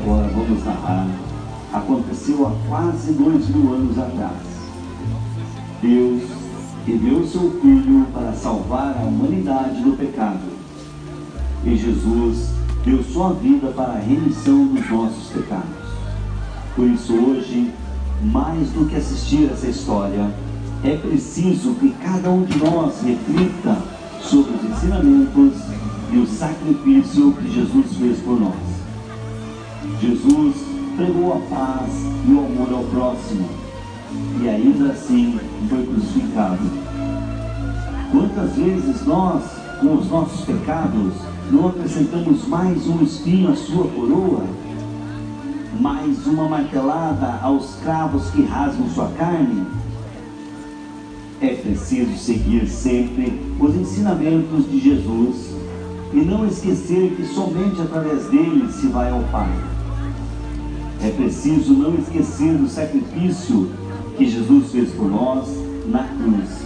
agora vamos narrar aconteceu há quase 2000 anos atrás. Deus enviou seu Filho para salvar a humanidade do pecado. E Jesus deu sua vida para a remissão dos nossos pecados. Por isso hoje, mais do que assistir essa história, é preciso que cada um de nós reflita sobre os ensinamentos e o sacrifício que Jesus fez por nós. Jesus pregou a paz e o amor ao próximo, e ainda assim foi crucificado. Quantas vezes nós, com os nossos pecados, não acrescentamos mais um espinho à sua coroa? Mais uma martelada aos cravos que rasgam sua carne? É preciso seguir sempre os ensinamentos de Jesus e não esquecer que somente através dele se vai ao Pai. É preciso não esquecer do sacrifício que Jesus fez por nós na cruz.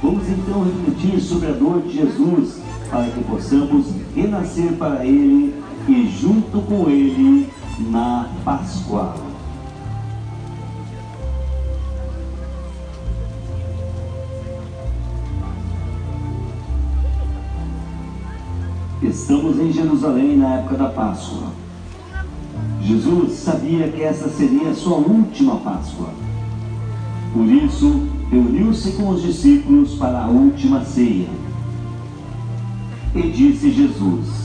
Vamos então refletir sobre a dor de Jesus para que possamos renascer para Ele e junto com Ele na Páscoa. Estamos em Jerusalém na época da Páscoa. Jesus sabia que essa seria a sua última Páscoa. Por isso, reuniu-se com os discípulos para a última ceia. E disse Jesus: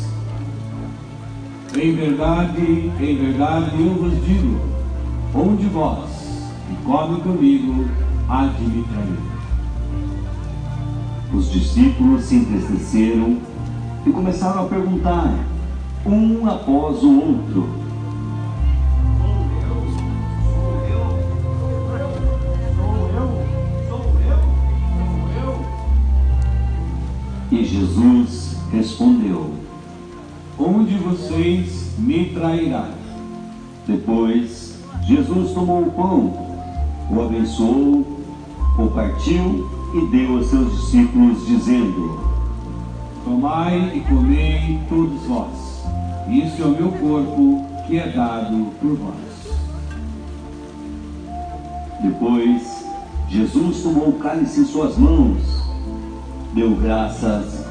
em verdade eu vos digo, um de vós que come comigo há de me trair. Os discípulos se entristeceram e começaram a perguntar, um após o outro: E Jesus respondeu: um de vocês me trairá. Depois, Jesus tomou o pão, o abençoou, o partiu e deu a seus discípulos, dizendo: tomai e comei todos vós, isso é o meu corpo que é dado por vós. Depois, Jesus tomou o cálice em suas mãos, deu graças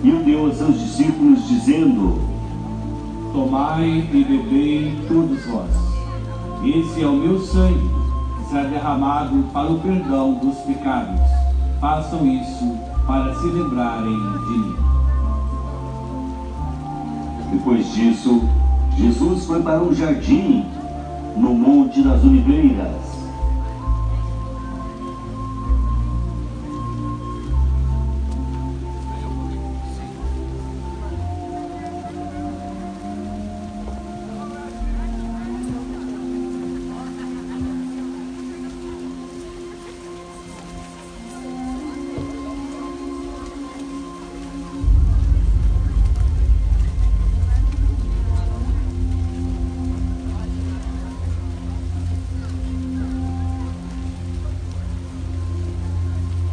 e o deu a seus discípulos, dizendo: tomai e bebei todos vós, esse é o meu sangue, que será derramado para o perdão dos pecados. Façam isso para se lembrarem de mim. Depois disso, Jesus foi para um jardim, no Monte das Oliveiras.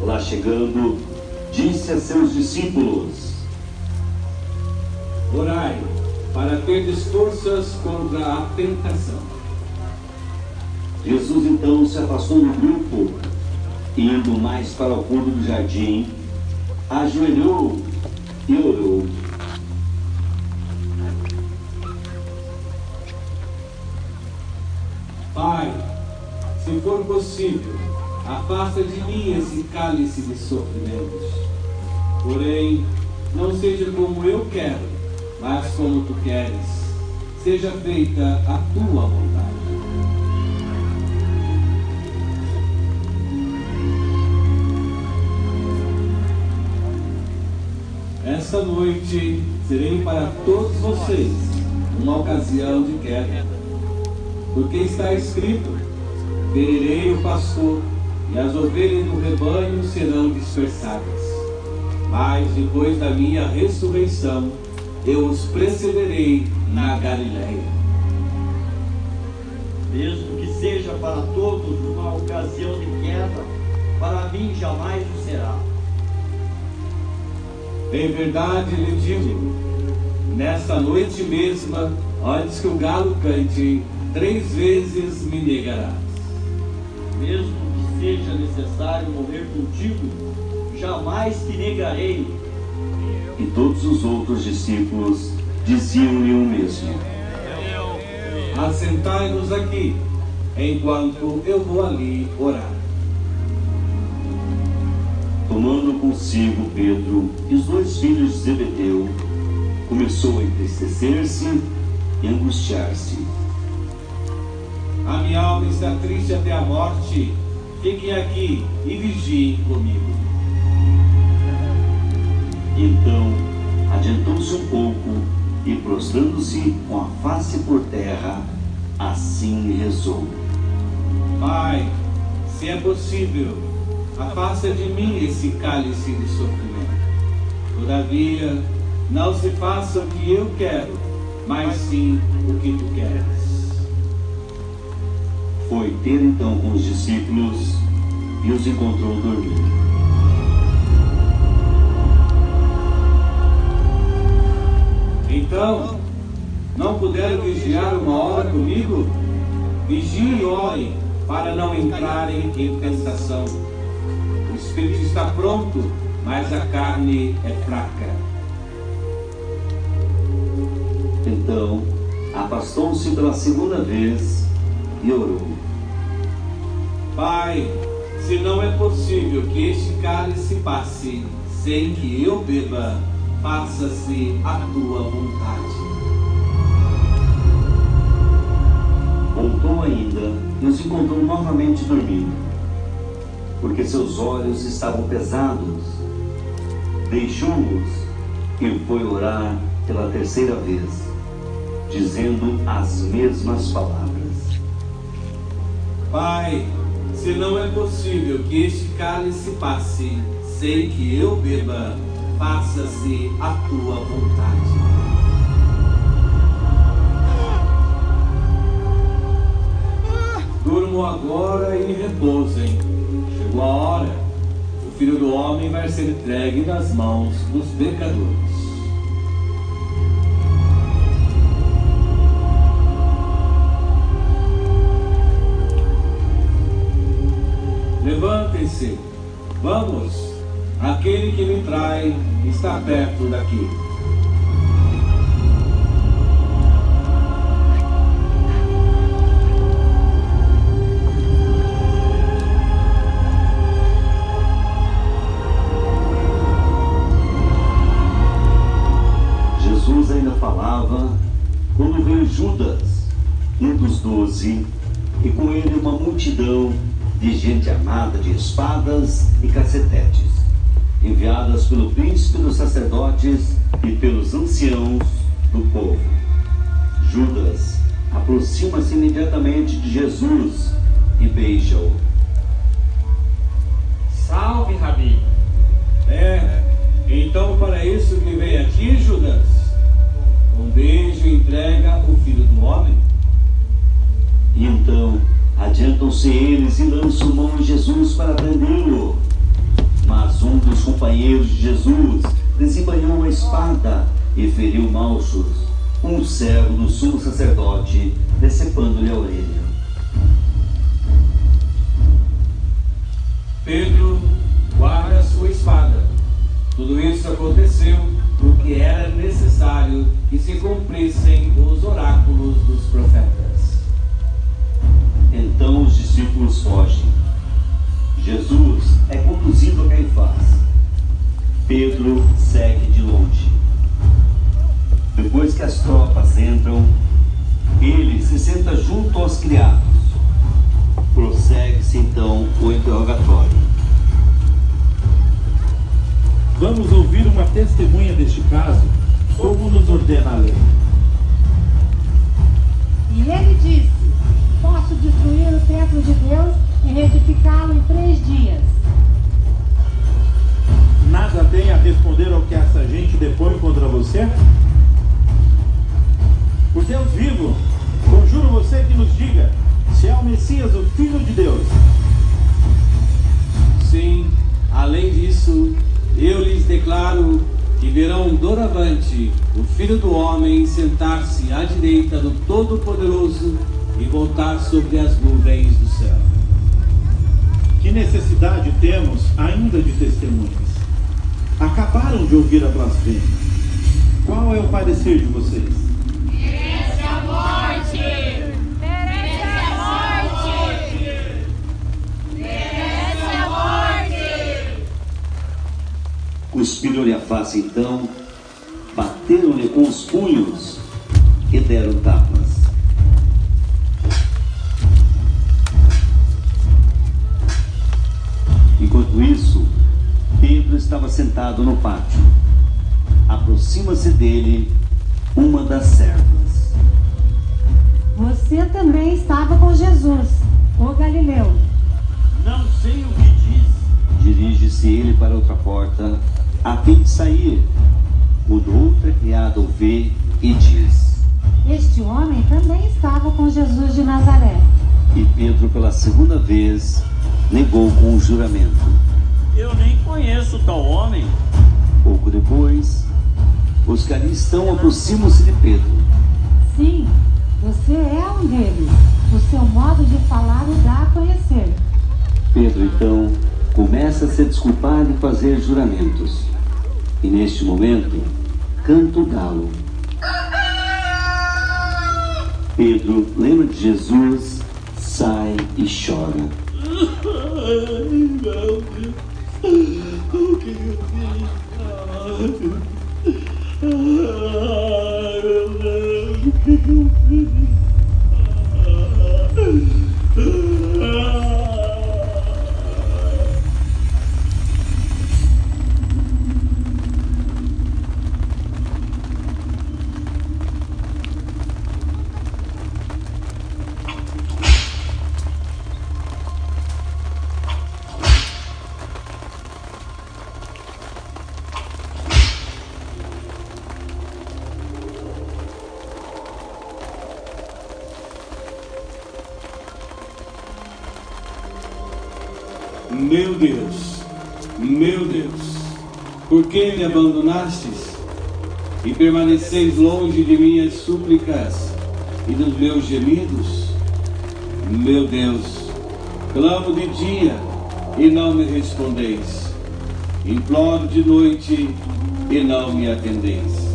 Lá chegando, disse a seus discípulos: orai, para terdes forças contra a tentação. Jesus então se afastou do grupo, e indo mais para o fundo do jardim, ajoelhou e orou: Pai, se for possível, afasta de mim esse cálice de sofrimentos. Porém, não seja como eu quero, mas como tu queres. Seja feita a tua vontade. Esta noite serei para todos vocês uma ocasião de queda. Porque está escrito: ferirei o pastor, e as ovelhas do rebanho serão dispersadas. Mas depois da minha ressurreição, eu os precederei na Galileia. Mesmo que seja para todos uma ocasião de queda, para mim jamais o será. Em verdade lhe digo, nesta noite mesma, antes que o galo cante, 3 vezes me negarás. Mesmo que seja necessário morrer contigo, jamais te negarei. E todos os outros discípulos diziam-lhe o mesmo. Assentai-nos aqui, enquanto eu vou ali orar. Tomando consigo Pedro e os 2 filhos de Zebedeu, começou a entristecer-se e angustiar-se. A minha alma está triste até a morte. Fiquem aqui e vigiem comigo. Então adiantou-se um pouco e, prostrando-se com a face por terra, assim rezou: Pai, se é possível, afasta de mim esse cálice de sofrimento. Todavia, não se faça o que eu quero, mas sim o que tu queres. Foi ter então com os discípulos e os encontrou dormindo. Então, não puderam vigiar 1 hora comigo? Vigiem e orem, para não entrarem em tentação. O espírito está pronto, mas a carne é fraca. Então, afastou-se pela 2ª vez e orou: Pai, se não é possível que este cálice passe sem que eu beba, faça-se a tua vontade. Voltou ainda e os encontrou novamente dormindo, porque seus olhos estavam pesados. Deixou-os e foi orar pela 3ª vez, dizendo as mesmas palavras: Pai, se não é possível que este cálice passe sem que eu beba, faça-se a tua vontade. Durmam agora e repousem. Chegou a hora. O Filho do Homem vai ser entregue nas mãos dos pecadores. Levantem-se, vamos, aquele que me trai está perto daqui. Jesus ainda falava quando veio Judas, um dos 12, e com ele uma multidão de gente armada de espadas e cacetetes, enviadas pelo príncipe dos sacerdotes e pelos anciãos do povo. Judas aproxima-se imediatamente de Jesus e beija-o. Salve, Rabi! Então para isso que vem aqui, Judas? Um beijo entrega o Filho do Homem? E então adiantam-se eles e lançam mão em Jesus para prendê-lo. Mas um dos companheiros de Jesus desembanhou a espada e feriu Malchus, um servo do sumo sacerdote, decepando-lhe a orelha. Pedro, guarda a sua espada. Tudo isso aconteceu porque era necessário que se cumprissem os oráculos dos profetas. Então os discípulos fogem. Jesus é conduzido a Caifás. Pedro segue de longe. Depois que as tropas entram, ele se senta junto aos criados. Prossegue-se então o interrogatório. Vamos ouvir uma testemunha deste caso, como nos ordena a lei. E ele disse: posso destruir o templo de Deus e reedificá-lo em 3 dias. Nada tem a responder ao que essa gente depõe contra você? Por Deus vivo, conjuro você que nos diga se é o Messias, o Filho de Deus. Sim, além disso, eu lhes declaro que verão doravante o Filho do Homem sentar-se à direita do Todo-Poderoso e voltar sobre as nuvens do céu. Que necessidade temos ainda de testemunhas? Acabaram de ouvir a blasfêmia. Qual é o parecer de vocês? Merece a morte! Merece a morte! Merece a morte! Cuspiram-lhe a face então, bateram-lhe com os punhos e deram tapas. Enquanto isso, Pedro estava sentado no pátio. Aproxima-se dele uma das servas. Você também estava com Jesus, o Galileu. Não sei o que diz. Dirige-se ele para outra porta, a fim de sair. Quando outra criada o vê e diz: Este homem também estava com Jesus de Nazaré. E Pedro, pela segunda vez, negou com um juramento. Eu nem conheço tal homem. Pouco depois, os que ali estão aproximam-se de Pedro. Sim, você é um deles. O seu modo de falar o dá a conhecer. Pedro, então, começa a se desculpar e fazer juramentos. E neste momento, canta o galo. Pedro lembra de Jesus, sai e chora. Ai, meu Deus. O que eu fiz? Ai, meu Deus. O que eu fiz? Meu Deus, por que me abandonastes e permaneceis longe de minhas súplicas e dos meus gemidos? Meu Deus, clamo de dia e não me respondeis, imploro de noite e não me atendeis.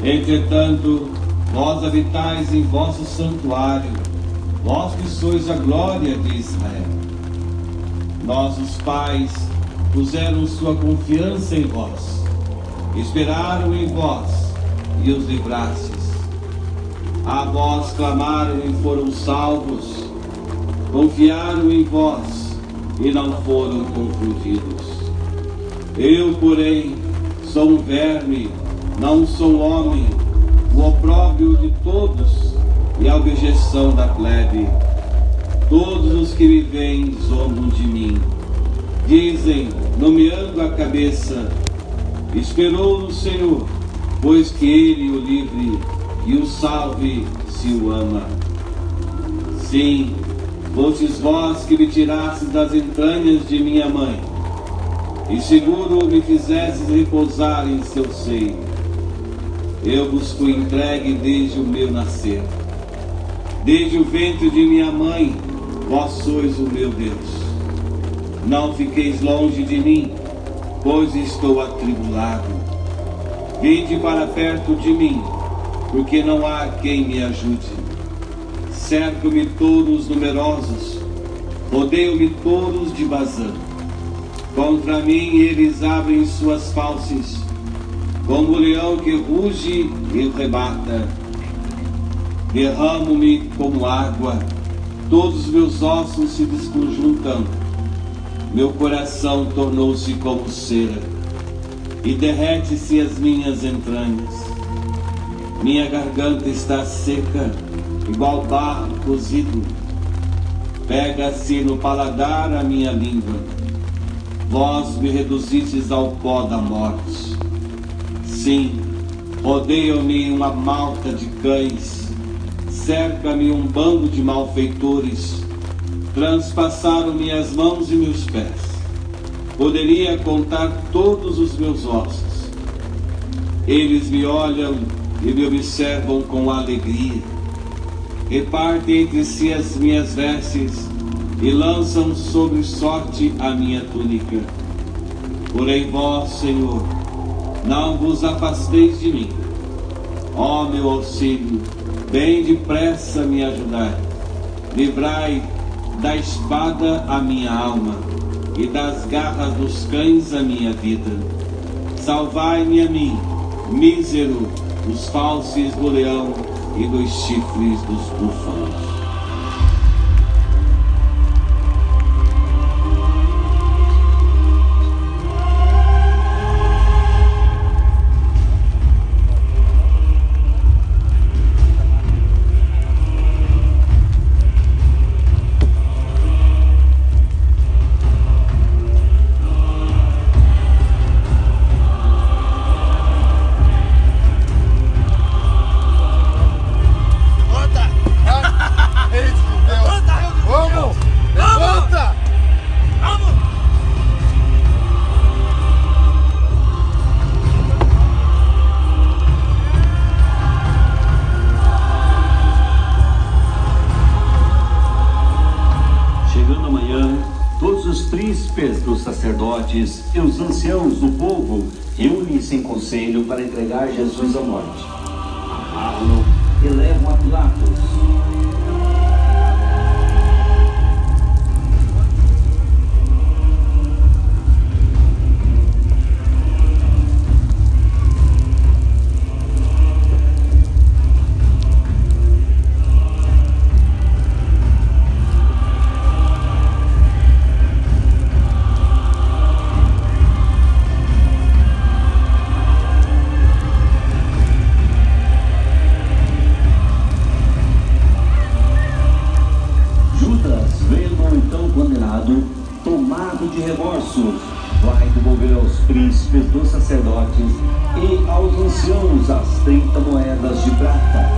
Entretanto, vós habitais em vosso santuário, vós que sois a glória de Israel. Nossos pais puseram sua confiança em vós, esperaram em vós e os livrastes. A vós clamaram e foram salvos, confiaram em vós e não foram confundidos. Eu, porém, sou um verme, não sou homem, o opróbrio de todos e a objeção da plebe. Todos os que me veem zombam de mim. Dizem, nomeando a cabeça, esperou no Senhor, pois que Ele o livre e o salve se o ama. Sim, fostes vós que me tirastes das entranhas de minha mãe, e seguro me fizestes repousar em seu seio. Eu vos fui entregue desde o meu nascer. Desde o ventre de minha mãe, vós sois o meu Deus. Não fiqueis longe de mim, pois estou atribulado. Vinde para perto de mim, porque não há quem me ajude. Cercam-me touros numerosos, rodeiam-me touros de Bazã. Contra mim eles abrem suas fauces, como o leão que ruge e rebata. Derramo-me como água, todos os meus ossos se desconjuntam. Meu coração tornou-se como cera, e derrete-se as minhas entranhas. Minha garganta está seca, igual barro cozido. Pega-se no paladar a minha língua. Vós me reduzistes ao pó da morte. Sim, rodeiam-me uma malta de cães, cerca-me um bando de malfeitores, transpassaram minhas mãos e meus pés. Poderia contar todos os meus ossos, Eles me olham e me observam com alegria. Repartem entre si as minhas vestes e lançam sobre sorte a minha túnica. Porém vós, Senhor, não vos afasteis de mim. Ó meu auxílio, bem depressa me ajudai. Livrai da espada a minha alma e das garras dos cães a minha vida. Salvai-me a mim, mísero, dos falsos do leão e dos chifres dos búfalos. Dos sacerdotes e os anciãos do povo reúnem-se em conselho para entregar Jesus à morte. Amarram-no e levam a Pilatos. Tomado de remorso, vai devolver aos príncipes dos sacerdotes e aos anciãos as 30 moedas de prata.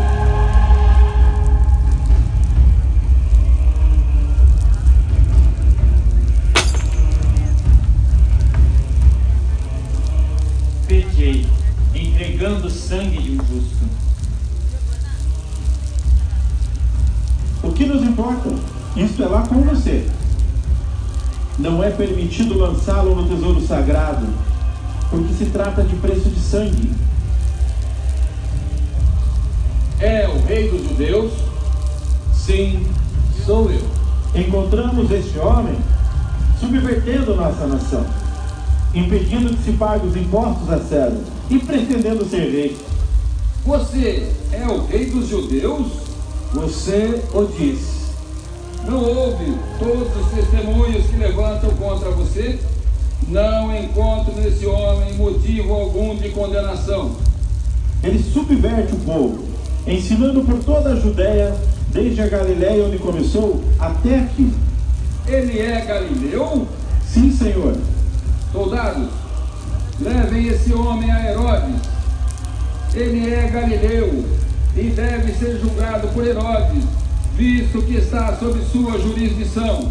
Pequei, entregando o sangue de um justo. O que nos importa? Isto é lá com você. Não é permitido lançá-lo no tesouro sagrado, porque se trata de preço de sangue. É o rei dos judeus? Sim, sou eu. Encontramos este homem subvertendo nossa nação, impedindo que se pague os impostos a César e pretendendo ser rei. Você é o rei dos judeus? Você o disse. Não ouve todos os testemunhos que levantam contra você? Não encontro nesse homem motivo algum de condenação. Ele subverte o povo, ensinando por toda a Judéia, desde a Galiléia onde começou, até aqui. Ele é galileu? Sim, Senhor. Soldados, levem esse homem a Herodes. Ele é galileu e deve ser julgado por Herodes, visto que está sob sua jurisdição.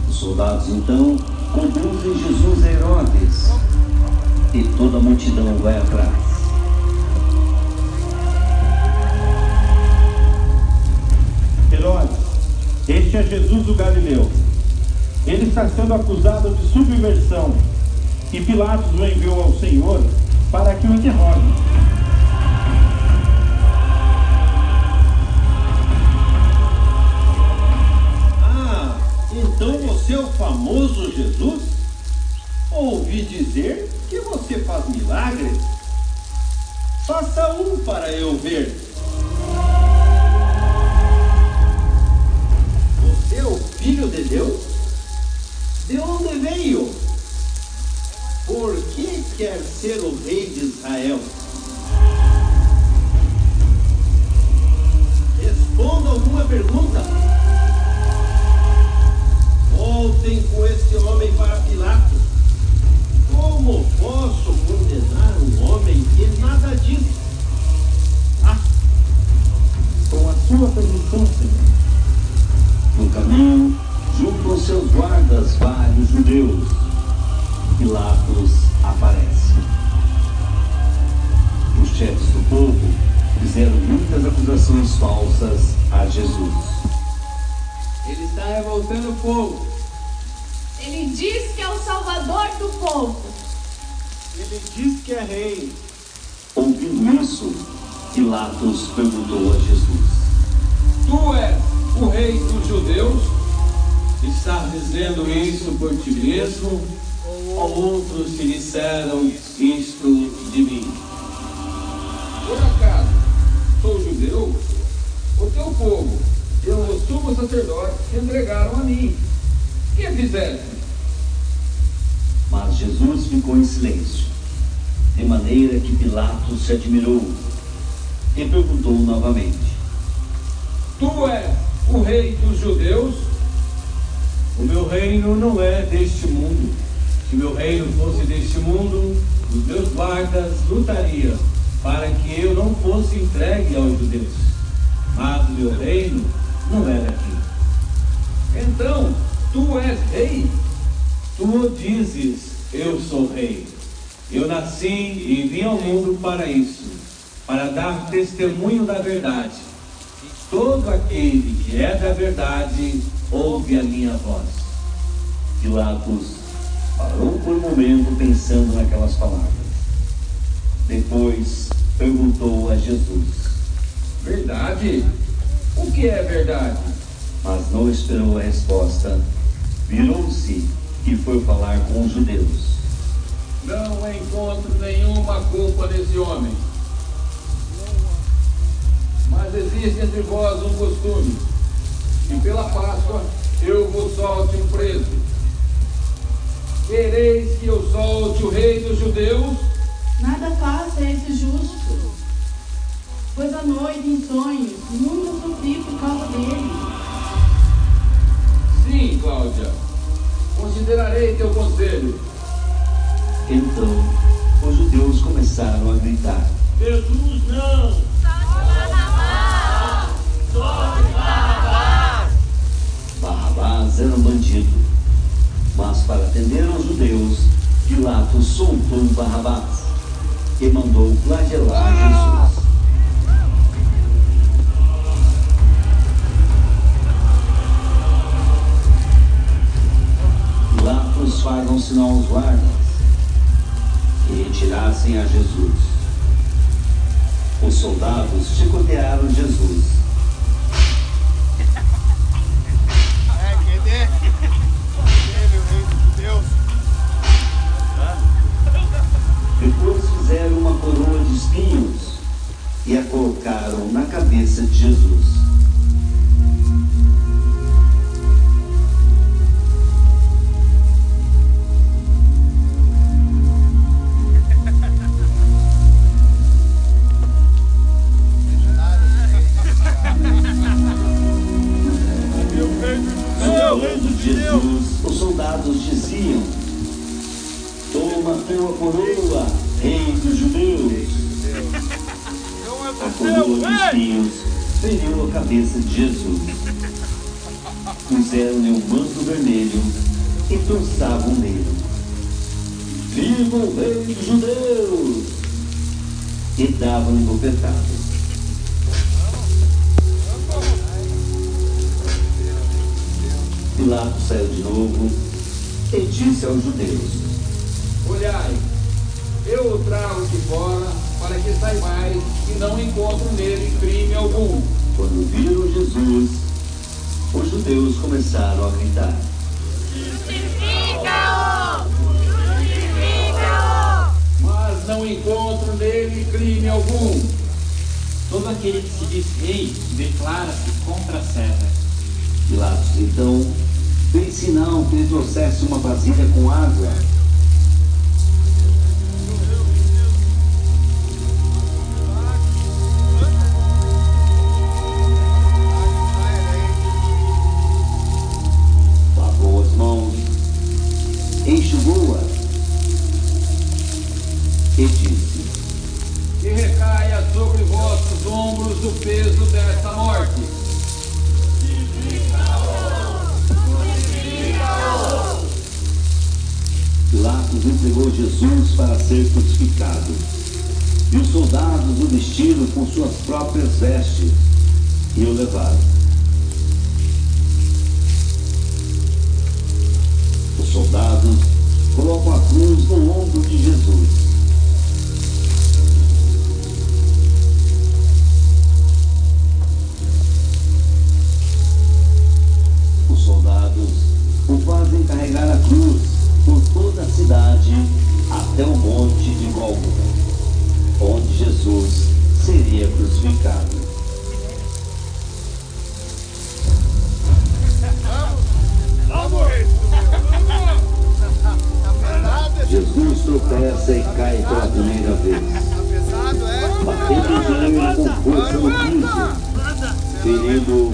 Os soldados então conduzem Jesus a Herodes e toda a multidão vai atrás. Herodes, este é Jesus o Galileu. Ele está sendo acusado de subversão e Pilatos o enviou ao Senhor para que o interrogue. Então você é o famoso Jesus? Ouvi dizer que você faz milagres. Faça um para eu ver. Você é o Filho de Deus? De onde veio? Por que quer ser o rei de Israel? Responda alguma pergunta. Voltem com este homem para Pilatos. Como posso condenar um homem que nada diz? Com a sua permissão, Senhor. No caminho, junto aos seus guardas, vários judeus. Pilatos aparece. fizeram muitas acusações falsas a Jesus. Ele está revoltando o povo. Ele diz que é o salvador do povo. Ele diz que é rei. Ouvindo isso, Pilatos perguntou a Jesus: Tu és o rei dos judeus? Estás dizendo isso por ti mesmo? Ou outros te disseram isto de mim? Por acaso sou judeu? O teu povo e o sumo sacerdote se entregaram a mim. Que fizeste? Mas Jesus ficou em silêncio, de maneira que Pilatos se admirou e perguntou novamente: Tu és o rei dos judeus? O meu reino não é deste mundo. Se meu reino fosse deste mundo, os meus guardas lutariam para que eu não fosse entregue aos judeus. Mas o meu reino não é daqui. Então, tu és rei? Tu o dizes, eu sou rei. Eu nasci e vim ao mundo para isso, para dar testemunho da verdade. Todo aquele que é da verdade ouve a minha voz. Pilatos parou por um momento pensando naquelas palavras. Depois perguntou a Jesus: Verdade? O que é verdade? Mas não esperou a resposta. Virou-se e foi falar com os judeus. Não encontro nenhuma culpa nesse homem. Mas existe entre vós um costume, que pela Páscoa eu vos solte um preso. Quereis que eu solte o rei dos judeus? Nada faça esse justo, pois à noite em sonhos muito sofri por causa dele. Sim, Cláudia, considerarei teu conselho. Então os judeus começaram a gritar: Jesus não! Barrabás era um bandido. Mas para atender aos judeus, Pilatos soltou Barrabás e mandou flagelar Jesus. Pilatos faz um sinal aos guardas que retirassem a Jesus. Os soldados chicotearam Jesus. Depois fizeram uma coroa de espinhos e a colocaram na cabeça de Jesus. Jesus, os soldados diziam: Toma tua coroa, rei dos judeus. A coroa de espinhos feriu a cabeça de Jesus. Puseram-lhe um manto vermelho e trançavam nele: Viva o rei dos judeus! E davam-lhe bofetadas. Pilatos saiu de novo e disse aos judeus: Olhai, eu o trago de fora para que saibais que não encontro nele crime algum. Quando viram Jesus, os judeus começaram a gritar: Crucifica-o! Crucifica-o! Mas não encontro nele crime algum. Todo aquele que se diz rei declara-se contra César. Pilatos então fez sinal que ele trouxesse uma vasilha com água. Lavou as mãos, enxugou-a e disse: Que recaia sobre vossos ombros o peso desta morte. Pilatos entregou Jesus para ser crucificado. E os soldados o vestiram com suas próprias vestes e o levaram. Os soldados colocam a cruz no ombro de Jesus. Os soldados o fazem carregar a cruz por toda a cidade até o monte de Gólgota, onde Jesus seria crucificado. Jesus tropeça e cai pela primeira vez, batendo o joelho com força no piso, ferindo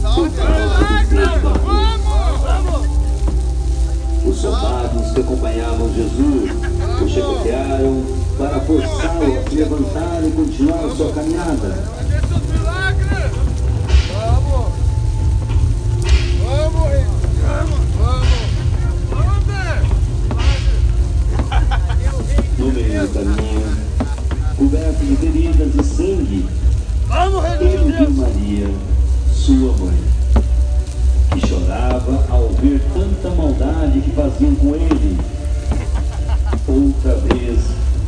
por causa do peso da cruz. Os soldados que acompanhavam Jesus o chicotearam para forçá-lo a se levantar e continuar a sua caminhada. No meio do caminho, coberto de feridas e sangue, ele viu Maria, sua mãe, que chorava ao ver tanta maldade que faziam com ele. Outra vez,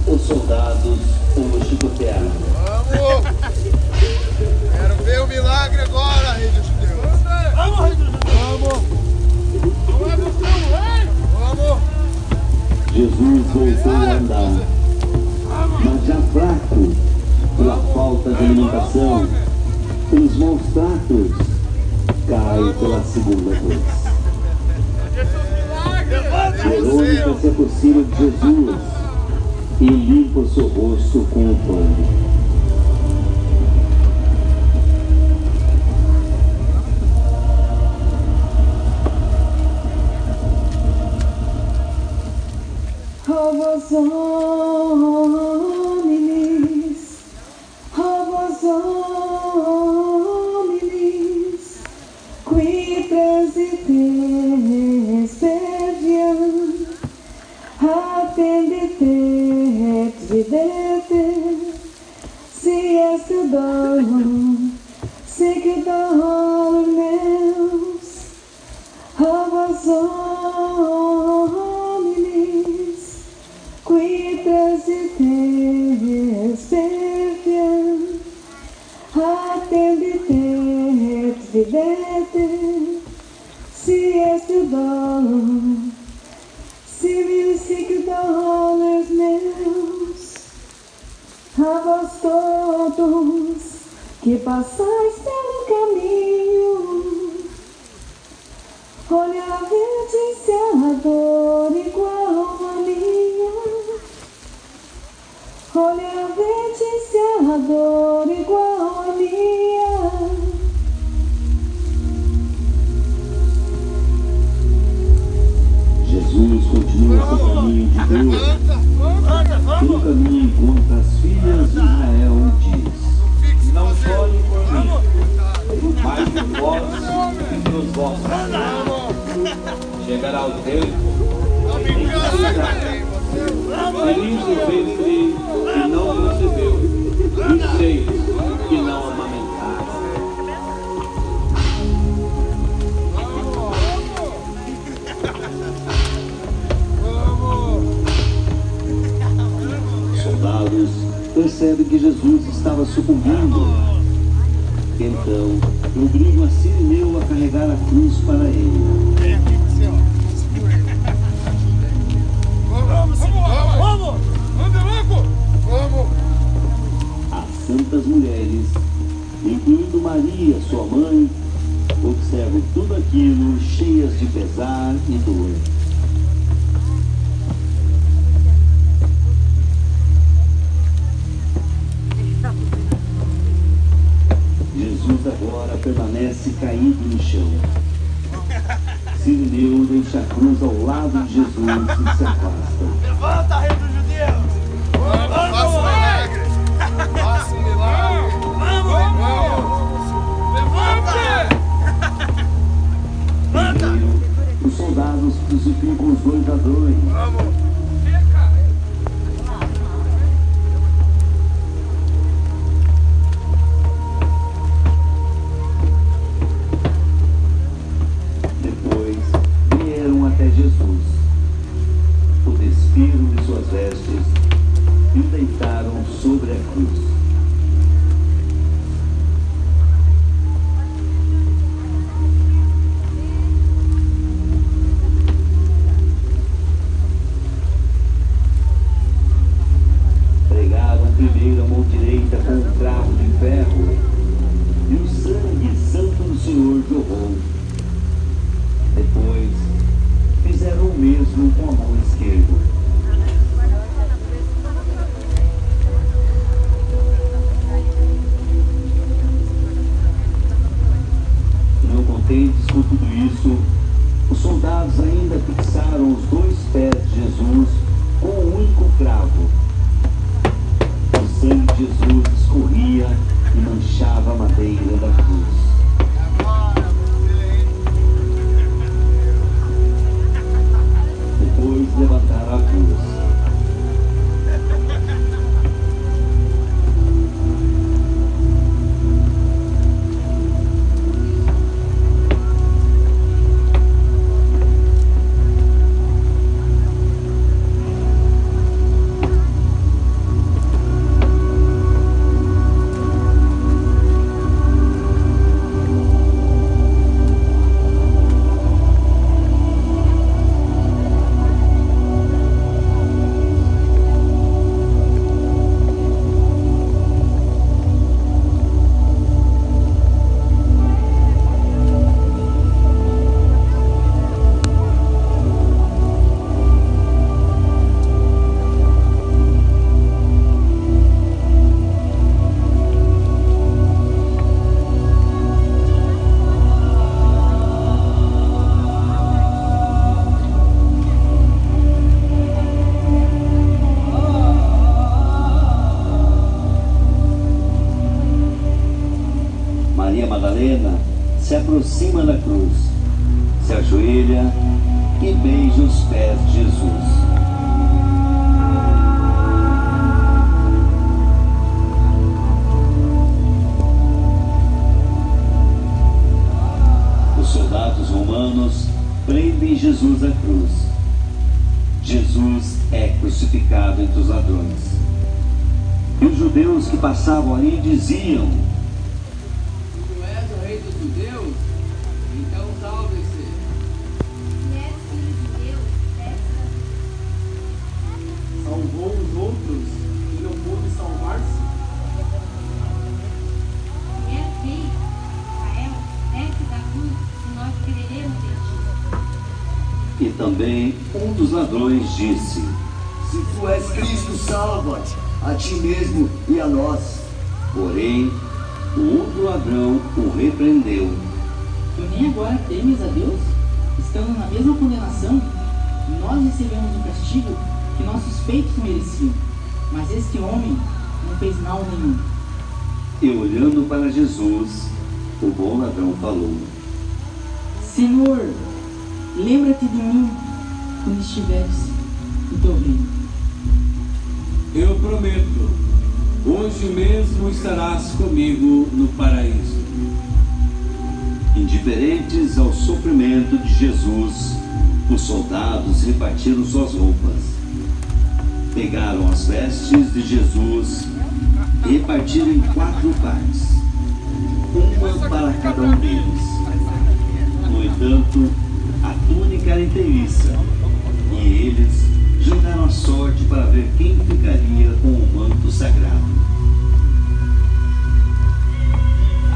os soldados o chicotearam. Vamos! Quero ver o milagre agora, Rei dos Judeus! Vamos, Rei dos Judeus! Vamos! Vamos! Jesus voltou a andar, mas já fraco, pela falta de alimentação, pelos maus tratos, cai pela segunda vez. Verônica se aproxima de Jesus e limpa o seu rosto com o pano. Vos homines, qui transites per viam, attendite et videte, si est dom, sic dolor meus, vos qui transites per viam, attendite et videte, si est dolor, sic dolores meus, a vós todos que passais pelo caminho, olhavete se a dor igual a minha, olhavete se a dor igual a minha. Jesus continua seu caminho de Deus. Pelo caminho encontra as filhas de Israel e diz: Não chore por mim, mas por vós e pelos vossos. Chegará o tempo em que será feliz o ventre que não concebeu e os seios que não amamentaram. Os soldados percebem que Jesus estava sucumbindo. Então, obrigam a Cirineu a carregar a cruz para ele. Vem aqui, Senhor. Vamos! Vamos! Anda logo! Vamos! As santas mulheres, incluindo Maria, sua mãe, observam tudo aquilo cheias de pesar e dor. Jesus agora permanece caído no chão. Cirineu deixa a cruz ao lado de Jesus e se afasta. Levanta, Rei dos Judeus! Faça um milagre! Faça um milagre! Vamos! Levanta! Os soldados crucificam os dois ladrões. Vamos! contentes com tudo isso, os soldados ainda fixaram os 2 pés de Jesus com um único cravo. O sangue de Jesus escorria e manchava a madeira da cruz. Depois levantaram a cruz. Maria Madalena se aproxima da cruz, se ajoelha e beija os pés de Jesus. Os soldados romanos prendem Jesus à cruz. Jesus é crucificado entre os ladrões. E os judeus que passavam ali diziam: Tu és o rei dos judeus? Então salve-se. Se és filho de Deus, peça. Salvou os outros e não pôde salvar-se? Se és rei de Israel, desce da cruz e nós creremos em ti. E também um dos ladrões disse: Se tu és Cristo, salva-te, a ti mesmo e a nós. Porém, o outro ladrão o repreendeu. Tu nem agora temes a Deus? Estando na mesma condenação, nós recebemos o castigo que nossos feitos mereciam. Mas este homem não fez mal nenhum. E olhando para Jesus, o bom ladrão falou: Senhor, lembra-te de mim quando estiveres no teu reino. Eu prometo, hoje mesmo estarás comigo no paraíso. Indiferentes ao sofrimento de Jesus, os soldados repartiram suas roupas. Pegaram as vestes de Jesus e repartiram em 4 partes, uma para cada um deles. No entanto, a túnica era inteiriça, e eles jogaram a sorte para ver quem ficaria com o manto sagrado.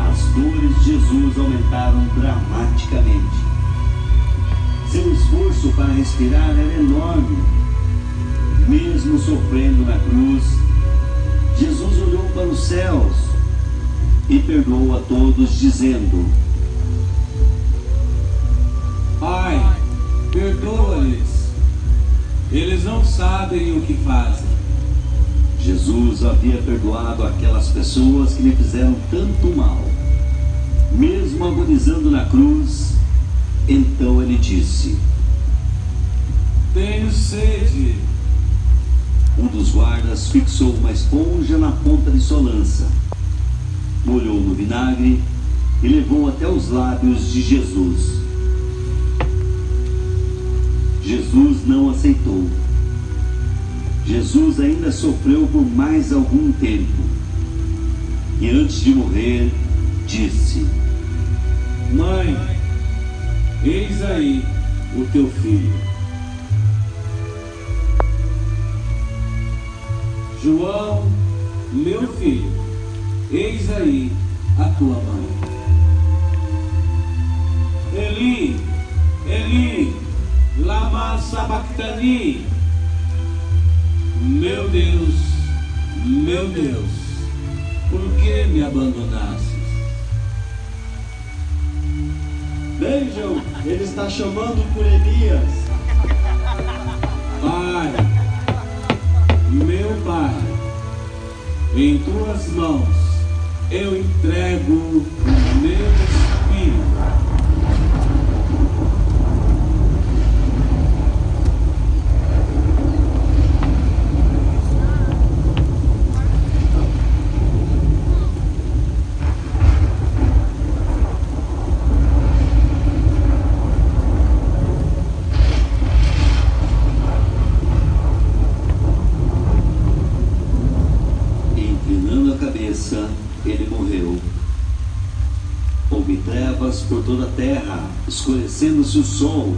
As dores de Jesus aumentaram dramaticamente. Seu esforço para respirar era enorme. Mesmo sofrendo na cruz, Jesus olhou para os céus e perdoou a todos, dizendo: Pai, perdoa-lhes. Eles não sabem o que fazem. Jesus havia perdoado aquelas pessoas que lhe fizeram tanto mal. Mesmo agonizando na cruz, então ele disse: Tenho sede. Um dos guardas fixou uma esponja na ponta de sua lança, molhou no vinagre e levou até os lábios de Jesus. Jesus não aceitou. Jesus ainda sofreu por mais algum tempo. E antes de morrer, disse: Mãe, eis aí o teu filho. João, meu filho, eis aí a tua mãe. Eli, Eli, lama sabachthani. Meu Deus, por que me abandonaste? Vejam, ele está chamando por Elias. Pai, meu Pai, em tuas mãos eu entrego o meu espírito. Ele morreu. Houve trevas por toda a terra, escurecendo-se o sol.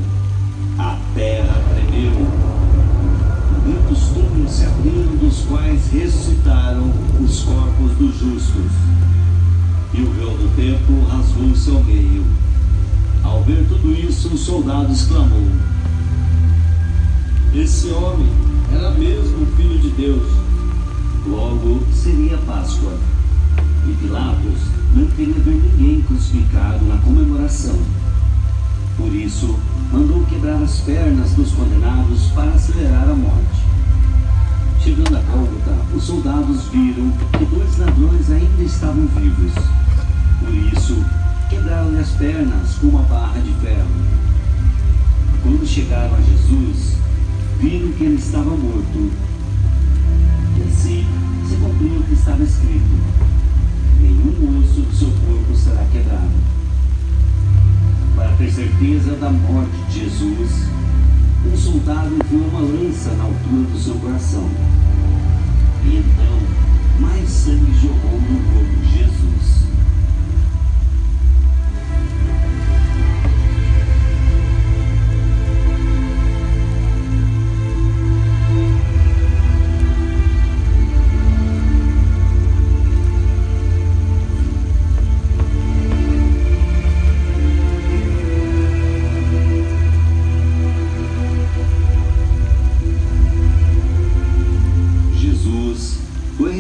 A terra tremeu. Muitos túmulos se abriram, dos quais ressuscitaram os corpos dos justos. E o véu do templo rasgou-se ao meio. Ao ver tudo isso, o soldado exclamou: esse homem era mesmo o Filho de Deus. Logo seria Páscoa. E Pilatos não queria ver ninguém crucificado na comemoração. Por isso, mandou quebrar as pernas dos condenados para acelerar a morte. Chegando a Gólgota, os soldados viram que 2 ladrões ainda estavam vivos. Por isso, quebraram-lhe as pernas com uma barra de ferro. Quando chegaram a Jesus, viram que ele estava morto. E assim se cumpriu o que estava escrito: nenhum osso do seu corpo será quebrado. Para ter certeza da morte de Jesus, um soldado enfiou uma lança na altura do seu coração. E então, mais sangue jorrou no corpo de Jesus.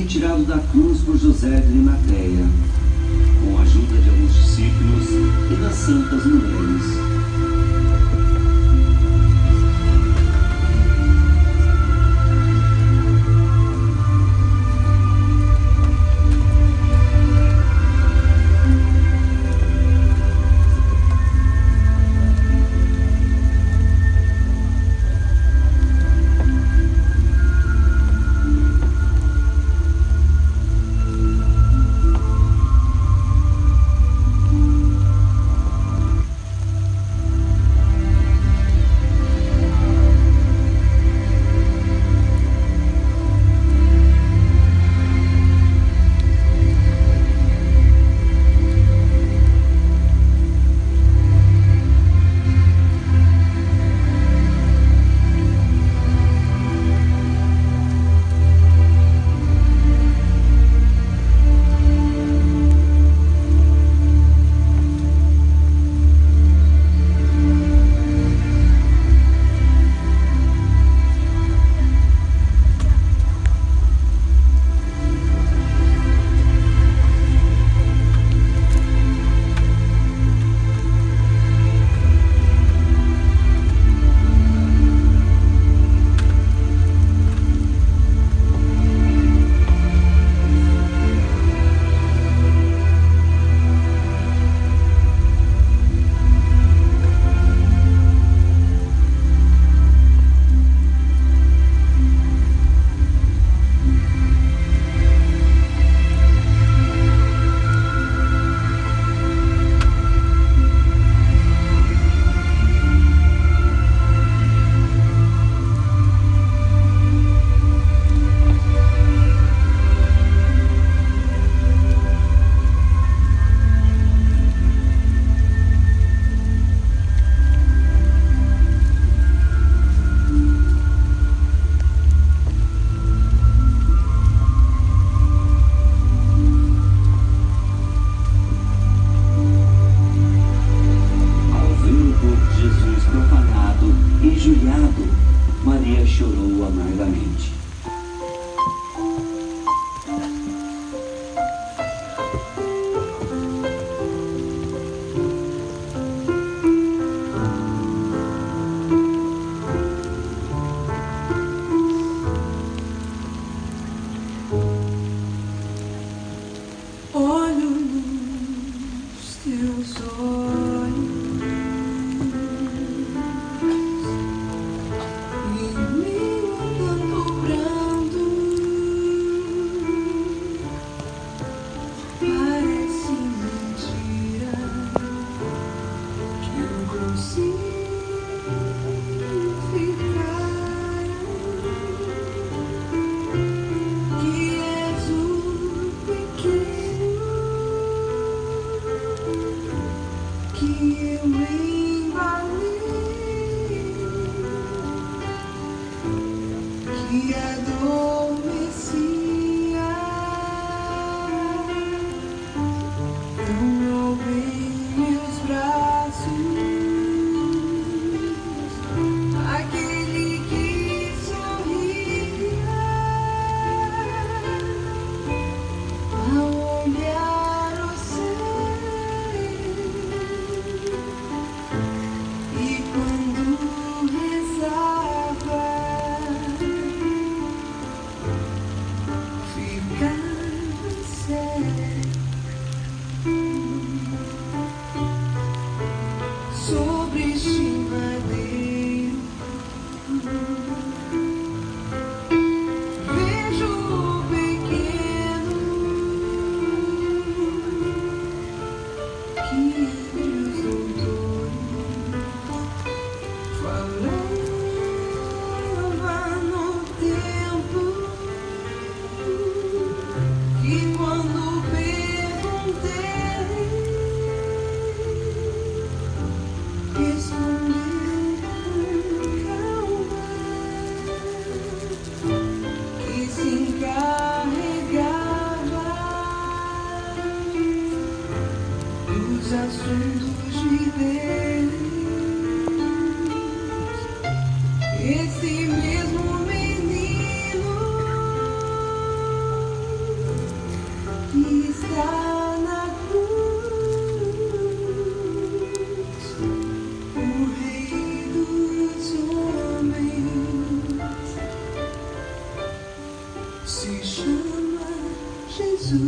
Retirado da cruz por José de Arimateia, com a ajuda de alguns discípulos e das santas mulheres. teus olhos em meio a tanto brando, parece mentira que eu consigo ficar, que és o pequeno que eu embalei, que adormecia tão logo em meus braços, aquele que sorria ao olhar o céu. E quando rezava, ficava cego sobre este madeiro. Vejo o pequeno que entre os doutores falava no tempo, e quando perguntei, respondeu calma, que se encarregava dos assuntos de Deus. Esse mesmo menino que está na cruz, o Rei dos homens, se chama Jesus.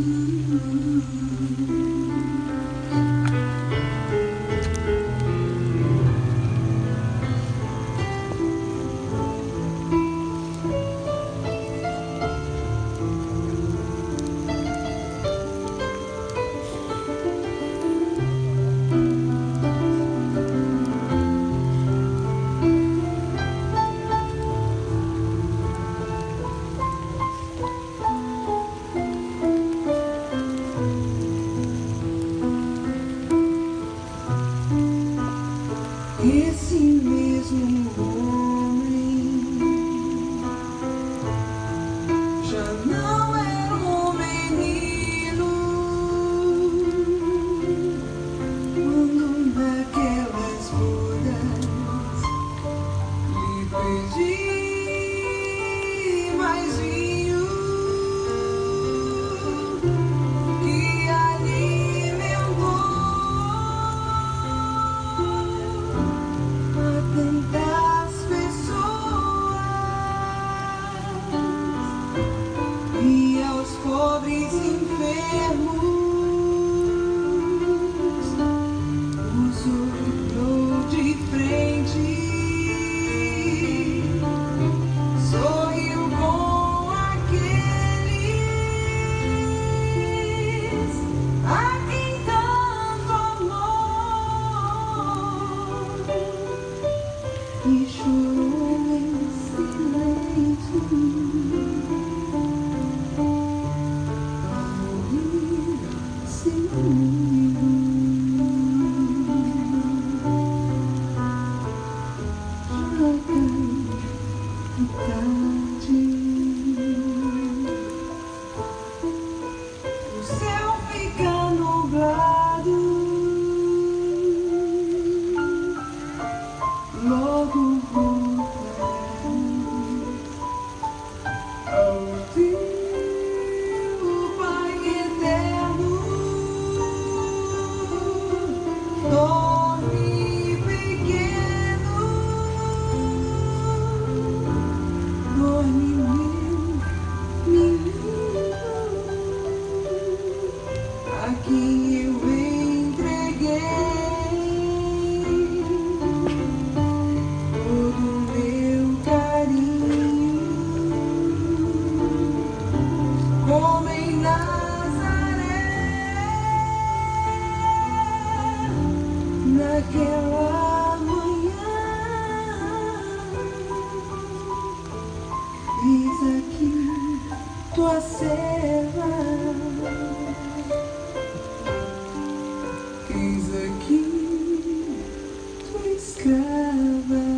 Esse mesmo homem já não era um menino quando naquelas bodas lhe pedi mais vinho que alimentou a tantas naquela manhã. Eis aqui tua serva, eis aqui tua escrava.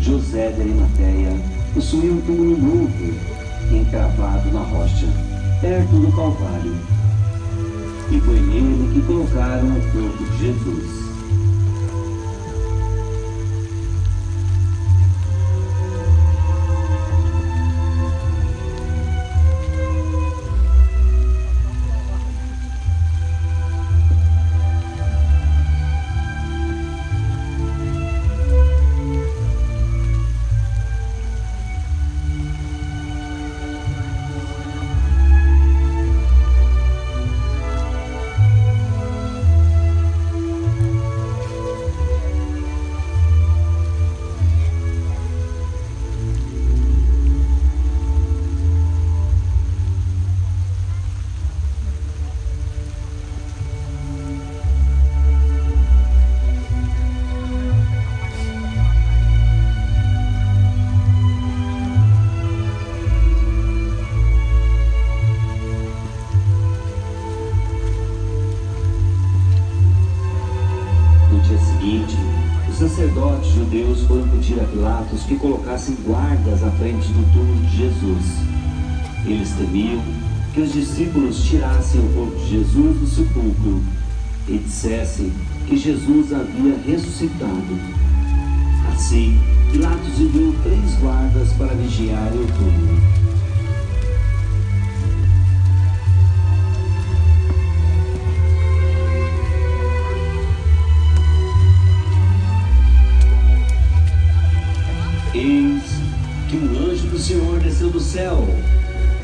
José de Arimateia possuía um túmulo novo, encravado na rocha, perto do Calvário. E foi nele que colocaram o corpo de Jesus. Os sacerdotes judeus foram pedir a Pilatos que colocassem guardas à frente do túmulo de Jesus. Eles temiam que os discípulos tirassem o corpo de Jesus do sepulcro e dissessem que Jesus havia ressuscitado. Assim, Pilatos enviou 3 guardas para vigiarem o túmulo. Eis que um anjo do Senhor desceu do céu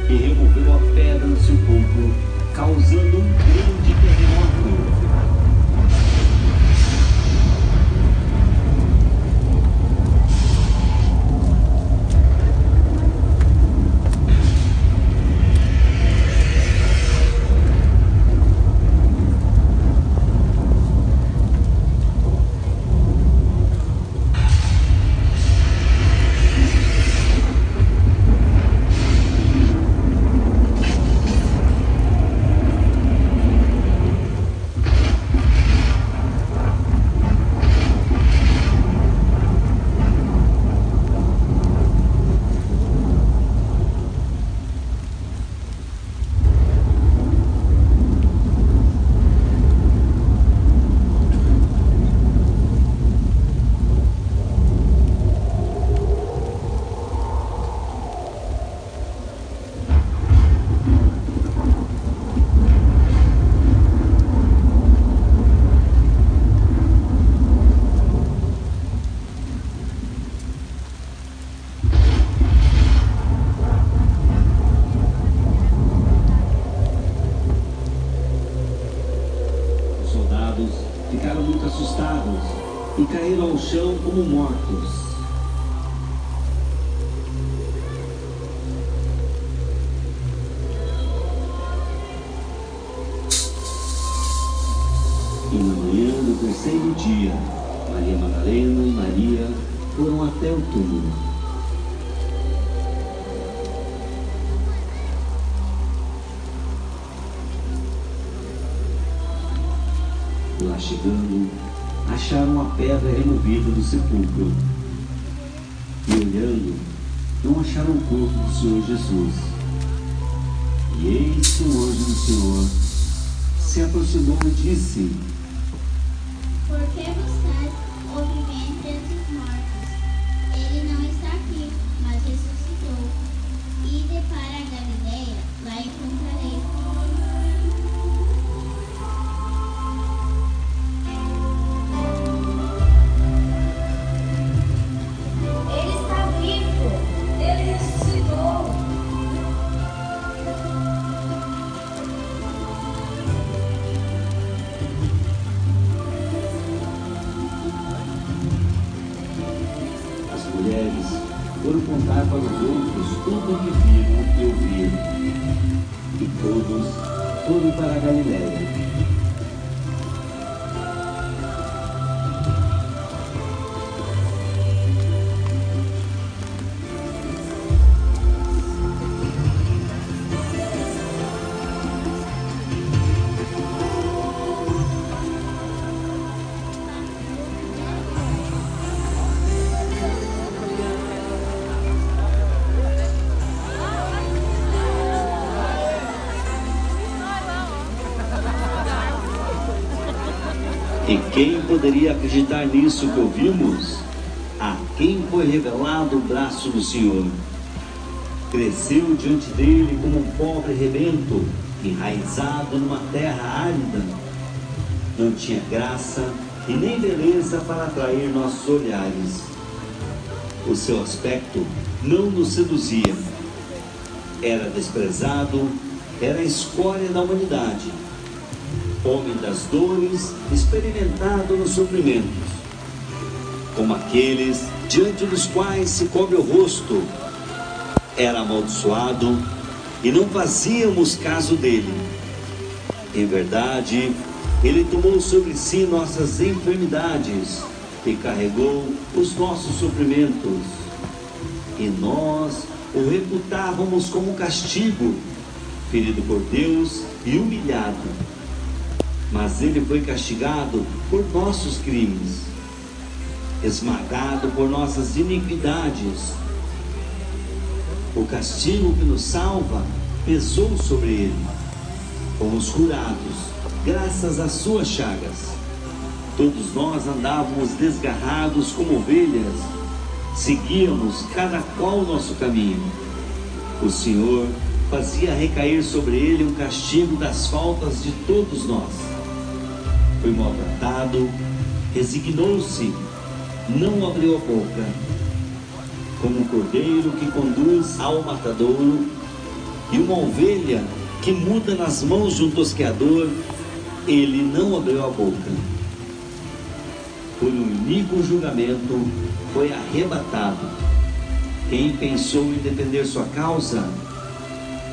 e removeu a pedra do sepulcro, causando um grande terremoto. Ficaram muito assustados e caíram ao chão como mortos. E na manhã do terceiro dia, Maria Madalena e Maria foram até o túmulo. Lá chegando, acharam a pedra removida do sepulcro. E olhando, não acharam o corpo do Senhor Jesus. E eis que um anjo do Senhor se aproximou e disse: Por que buscais o vivente entre os mortos? Ele não está aqui, mas ressuscitou. Ide para a Galileia, lá encontrarei. Foram contar para os outros tudo o que viram todos foram para a Galiléia. E quem poderia acreditar nisso que ouvimos? A quem foi revelado o braço do Senhor. Cresceu diante dele como um pobre rebento, enraizado numa terra árida. Não tinha graça e nem beleza para atrair nossos olhares. O seu aspecto não nos seduzia. Era desprezado, era a escória da humanidade. Homem das dores, experimentado nos sofrimentos, como aqueles diante dos quais se cobre o rosto. Era amaldiçoado e não fazíamos caso dele. Em verdade, ele tomou sobre si nossas enfermidades e carregou os nossos sofrimentos. E nós o reputávamos como castigo, ferido por Deus e humilhado. Mas ele foi castigado por nossos crimes, esmagado por nossas iniquidades. O castigo que nos salva pesou sobre ele. Fomos curados, graças às suas chagas. Todos nós andávamos desgarrados como ovelhas, seguíamos cada qual o nosso caminho. O Senhor fazia recair sobre ele o castigo das faltas de todos nós. Foi maltratado, resignou-se, não abriu a boca. Como um cordeiro que conduz ao matadouro e uma ovelha que muda nas mãos de um tosqueador, ele não abriu a boca. Por um iníquo julgamento foi arrebatado. Quem pensou em defender sua causa?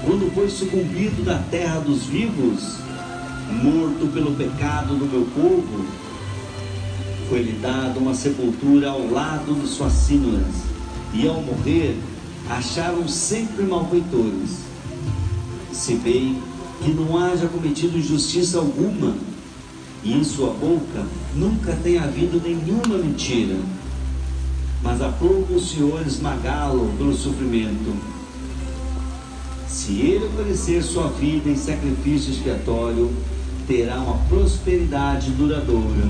Quando foi sucumbido da terra dos vivos, morto pelo pecado do meu povo, foi-lhe dada uma sepultura ao lado de suas sínoras, e ao morrer acharam sempre malfeitores. Se bem que não haja cometido injustiça alguma, e em sua boca nunca tem havido nenhuma mentira, mas aprova o Senhor esmagá-lo pelo sofrimento. Se ele oferecer sua vida em sacrifício expiatório, terá uma prosperidade duradoura,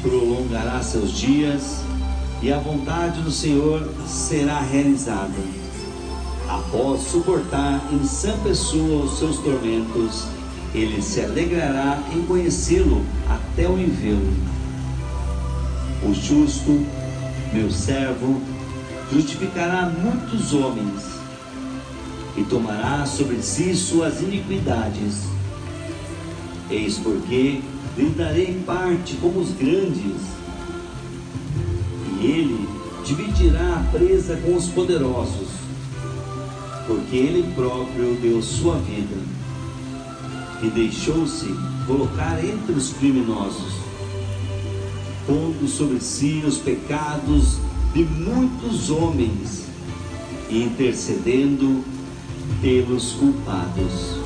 prolongará seus dias e a vontade do Senhor será realizada. Após suportar em sã pessoa os seus tormentos, ele se alegrará em conhecê-lo até o envio. O justo, meu servo, justificará muitos homens e tomará sobre si suas iniquidades. Eis porque lhe darei parte como os grandes, e ele dividirá a presa com os poderosos, porque ele próprio deu sua vida e deixou-se colocar entre os criminosos, pondo sobre si os pecados de muitos homens e intercedendo pelos culpados.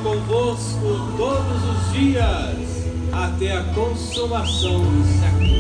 Convosco todos os dias, até a consumação do século.